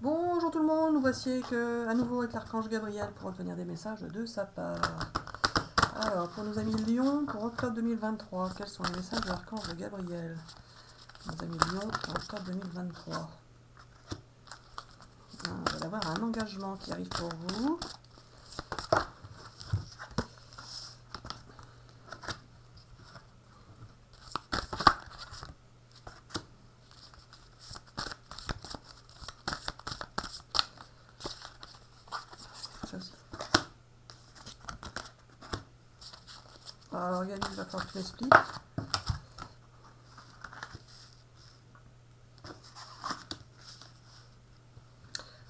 Bonjour tout le monde, nous voici à nouveau avec l'archange Gabriel pour obtenir des messages de sa part. Alors, pour nos amis Lion, pour octobre 2023, quels sont les messages de l'archange Gabriel? Nos amis Lion, pour octobre 2023. Vous allez avoir un engagement qui arrive pour vous. Alors, Gabi, il va falloir que tu m'expliques.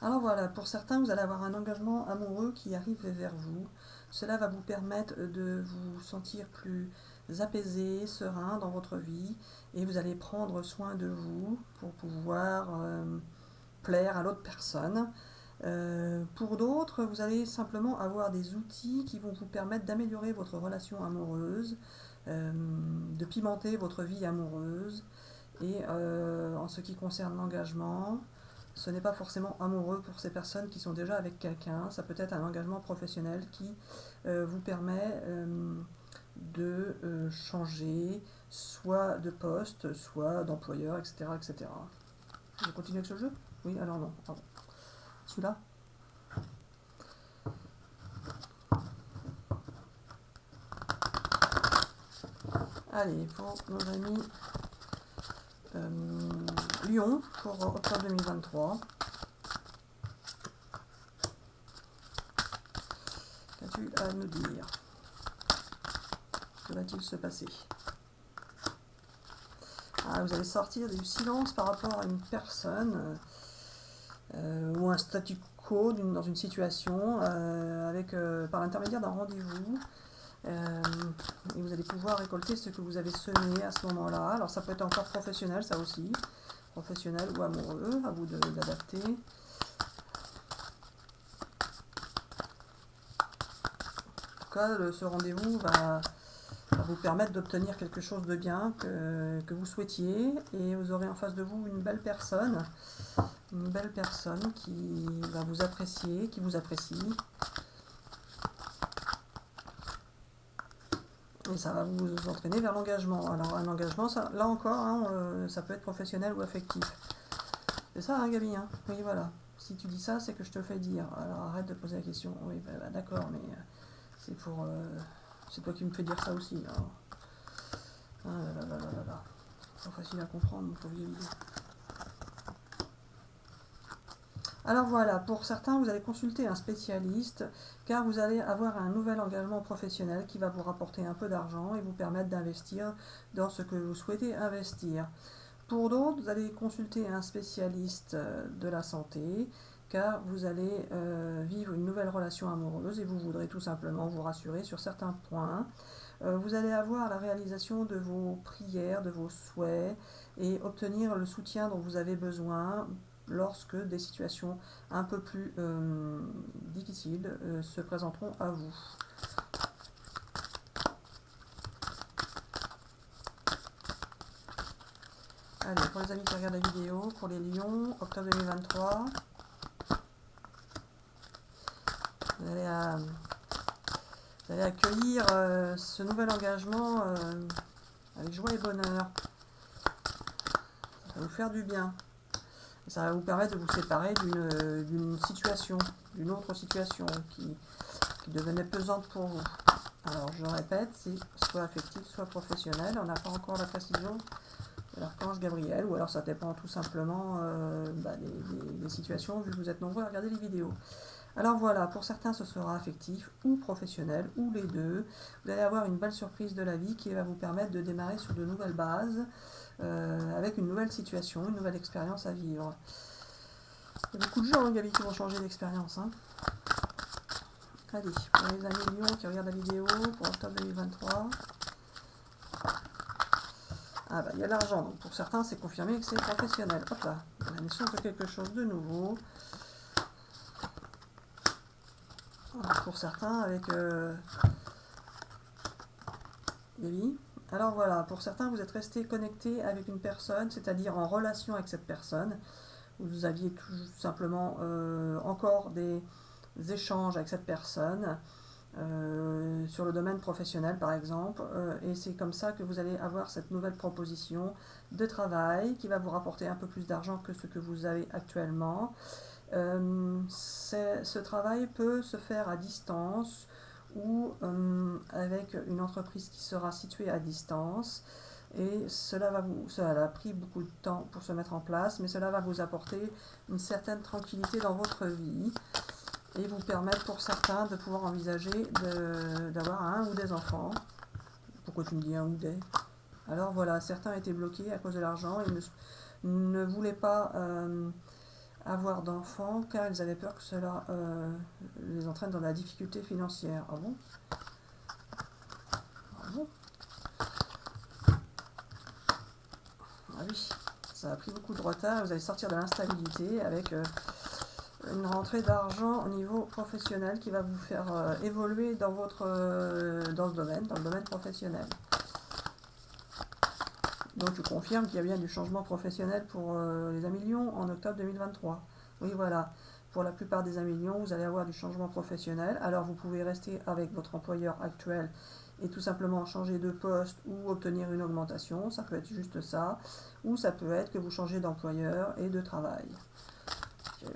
Alors voilà, pour certains, vous allez avoir un engagement amoureux qui arrive vers vous. Cela va vous permettre de vous sentir plus apaisé, serein dans votre vie et vous allez prendre soin de vous pour pouvoir plaire à l'autre personne. Pour d'autres, vous allez simplement avoir des outils qui vont vous permettre d'améliorer votre relation amoureuse, de pimenter votre vie amoureuse. Et en ce qui concerne l'engagement, ce n'est pas forcément amoureux pour ces personnes qui sont déjà avec quelqu'un. Ça peut être un engagement professionnel qui vous permet de changer soit de poste, soit d'employeur, etc., etc. Je continue avec ce jeu? Oui, alors non. Pardon. Celui-là? Allez, pour nos amis Lyon, pour octobre 2023. Qu'as-tu à nous dire? Que va-t-il se passer? Vous allez sortir du silence par rapport à une personne ou un statu quo dans une situation par l'intermédiaire d'un rendez-vous. Et vous allez pouvoir récolter ce que vous avez semé à ce moment-là. Alors ça peut être encore professionnel, ça aussi. Professionnel ou amoureux, à vous d'adapter. En tout cas, ce rendez-vous va vous permettre d'obtenir quelque chose de bien que vous souhaitiez. Et vous aurez en face de vous une belle personne qui va vous apprécier, qui vous apprécie. Et ça va vous entraîner vers l'engagement. Alors un engagement, ça, là encore, ça peut être professionnel ou affectif. C'est ça, Gabi, Oui, voilà. Si tu dis ça, c'est que je te le fais dire. Alors arrête de poser la question. Oui, d'accord, mais c'est pour... c'est toi qui me fais dire ça aussi. Alors. Ah là là là là là. C'est pas facile à comprendre, mon pauvre Gabi. Alors voilà, pour certains, vous allez consulter un spécialiste car vous allez avoir un nouvel engagement professionnel qui va vous rapporter un peu d'argent et vous permettre d'investir dans ce que vous souhaitez investir. Pour d'autres, vous allez consulter un spécialiste de la santé car vous allez vivre une nouvelle relation amoureuse et vous voudrez tout simplement vous rassurer sur certains points. Vous allez avoir la réalisation de vos prières, de vos souhaits et obtenir le soutien dont vous avez besoin lorsque des situations un peu plus difficiles se présenteront à vous. Allez, pour les amis qui regardent la vidéo, pour les lions, octobre 2023, vous allez accueillir ce nouvel engagement avec joie et bonheur. Ça va vous faire du bien. Ça va vous permettre de vous séparer d'une situation, d'une autre situation qui devenait pesante pour vous. Alors je répète, c'est soit affectif, soit professionnel. On n'a pas encore la précision de l'archange Gabriel, ou alors ça dépend tout simplement des situations, vu que vous êtes nombreux à regarder les vidéos. Alors voilà, pour certains ce sera affectif ou professionnel, ou les deux. Vous allez avoir une belle surprise de la vie qui va vous permettre de démarrer sur de nouvelles bases, avec une nouvelle situation, une nouvelle expérience à vivre. Il y a beaucoup de gens, Gabi, qui vont changer d'expérience. Allez, pour les amis Lyon qui regardent la vidéo, pour octobre 2023. Il y a l'argent. Donc pour certains, c'est confirmé que c'est professionnel. Hop là, la naissance de quelque chose de nouveau. Alors, pour certains, avec Gabi. Alors voilà, pour certains, vous êtes resté connecté avec une personne, c'est-à-dire en relation avec cette personne. vous aviez tout simplement encore des échanges avec cette personne sur le domaine professionnel par exemple, et c'est comme ça que vous allez avoir cette nouvelle proposition de travail qui va vous rapporter un peu plus d'argent que ce que vous avez actuellement. Ce travail peut se faire à distance ou avec une entreprise qui sera située à distance, et cela a pris beaucoup de temps pour se mettre en place, mais cela va vous apporter une certaine tranquillité dans votre vie et vous permettre pour certains de pouvoir envisager d'avoir un ou des enfants. Pourquoi tu me dis un ou des? Alors voilà, certains étaient bloqués à cause de l'argent et ne voulaient pas avoir d'enfants car ils avaient peur que cela les entraîne dans la difficulté financière. Ah bon? Ah bon? Ah oui, ça a pris beaucoup de retard, vous allez sortir de l'instabilité avec une rentrée d'argent au niveau professionnel qui va vous faire évoluer dans dans le domaine professionnel. Donc je confirme qu'il y a bien du changement professionnel pour les Amilions en octobre 2023. Oui, voilà. Pour la plupart des Amilions, vous allez avoir du changement professionnel. Alors vous pouvez rester avec votre employeur actuel et tout simplement changer de poste ou obtenir une augmentation. Ça peut être juste ça. Ou ça peut être que vous changez d'employeur et de travail. Okay.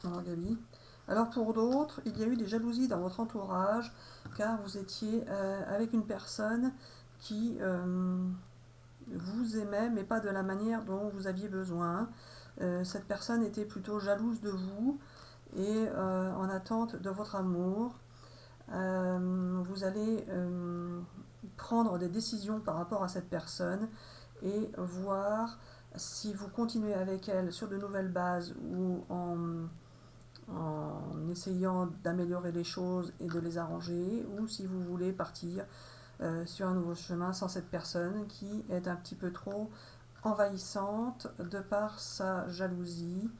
Alors Gabi. Alors pour d'autres, il y a eu des jalousies dans votre entourage car vous étiez avec une personne qui vous aimait mais pas de la manière dont vous aviez besoin. Cette personne était plutôt jalouse de vous et en attente de votre amour. Vous allez prendre des décisions par rapport à cette personne et voir si vous continuez avec elle sur de nouvelles bases ou en essayant d'améliorer les choses et de les arranger, ou si vous voulez partir sur un nouveau chemin sans cette personne qui est un petit peu trop envahissante de par sa jalousie,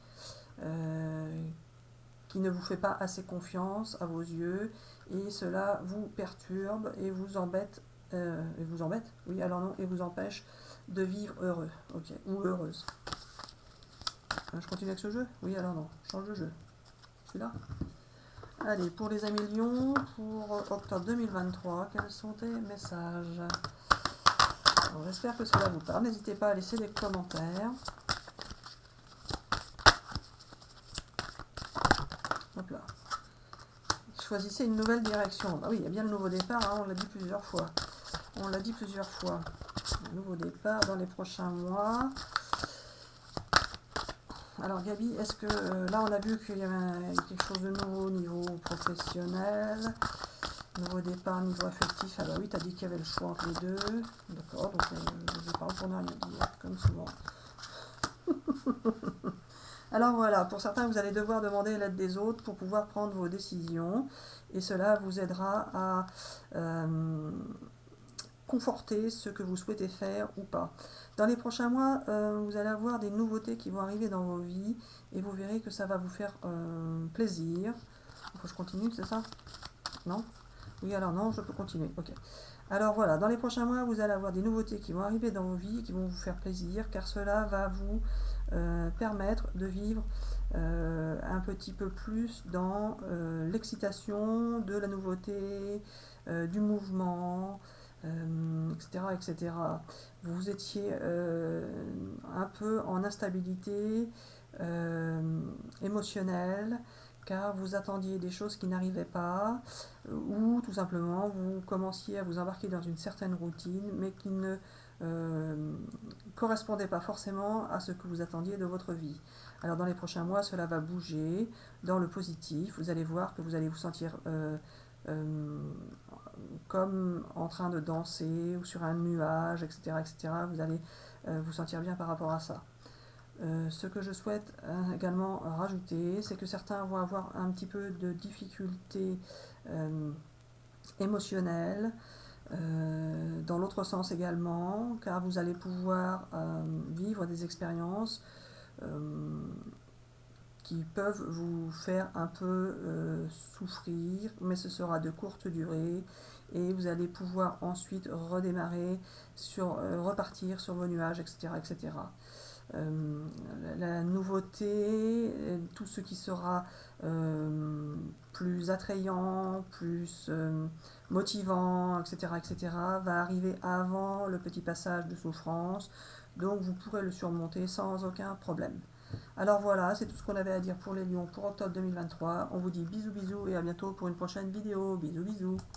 qui ne vous fait pas assez confiance à vos yeux, et cela vous perturbe et vous embête, oui, alors non, et vous empêche de vivre heureux, ok, ou heureuse. Je continue avec ce jeu? Oui, alors non, change de jeu. Celui-là. Allez, pour les amis Lion, pour octobre 2023, quels sont tes messages? J'espère que cela vous parle. N'hésitez pas à laisser des commentaires. Hop là. Choisissez une nouvelle direction. Bah oui, il y a bien le nouveau départ, hein, on l'a dit plusieurs fois. On l'a dit plusieurs fois. Un nouveau départ dans les prochains mois. Alors Gabi, est-ce que là on a vu qu'il y avait quelque chose de nouveau au niveau professionnel, nouveau départ, niveau affectif? Ah bah oui, tu as dit qu'il y avait le choix entre les deux. D'accord, donc je parle pour ne rien dire, comme souvent. Alors voilà, pour certains, vous allez devoir demander l'aide des autres pour pouvoir prendre vos décisions. Et cela vous aidera à conforter ce que vous souhaitez faire ou pas. Dans les prochains mois, vous allez avoir des nouveautés qui vont arriver dans vos vies et vous verrez que ça va vous faire plaisir. Il faut que je continue, c'est ça? Non? Oui, alors non, je peux continuer. Ok. Alors voilà, dans les prochains mois, vous allez avoir des nouveautés qui vont arriver dans vos vies, qui vont vous faire plaisir, car cela va vous permettre de vivre un petit peu plus dans l'excitation de la nouveauté, du mouvement, etc., etc. Vous étiez un peu en instabilité émotionnelle, car vous attendiez des choses qui n'arrivaient pas, ou tout simplement vous commenciez à vous embarquer dans une certaine routine, mais qui ne correspondait pas forcément à ce que vous attendiez de votre vie. Alors dans les prochains mois, cela va bouger dans le positif. Vous allez voir que vous allez vous sentir comme en train de danser ou sur un nuage, etc., etc. Vous allez vous sentir bien par rapport à ça. Ce que je souhaite également rajouter, c'est que certains vont avoir un petit peu de difficultés émotionnelles, dans l'autre sens également, car vous allez pouvoir vivre des expériences qui peuvent vous faire un peu souffrir, mais ce sera de courte durée et vous allez pouvoir ensuite redémarrer, repartir sur vos nuages, etc. etc. La nouveauté, tout ce qui sera plus attrayant, plus motivant, etc., etc., va arriver avant le petit passage de souffrance, donc vous pourrez le surmonter sans aucun problème. Alors voilà, c'est tout ce qu'on avait à dire pour les lions pour octobre 2023. On vous dit bisous bisous et à bientôt pour une prochaine vidéo. Bisous bisous.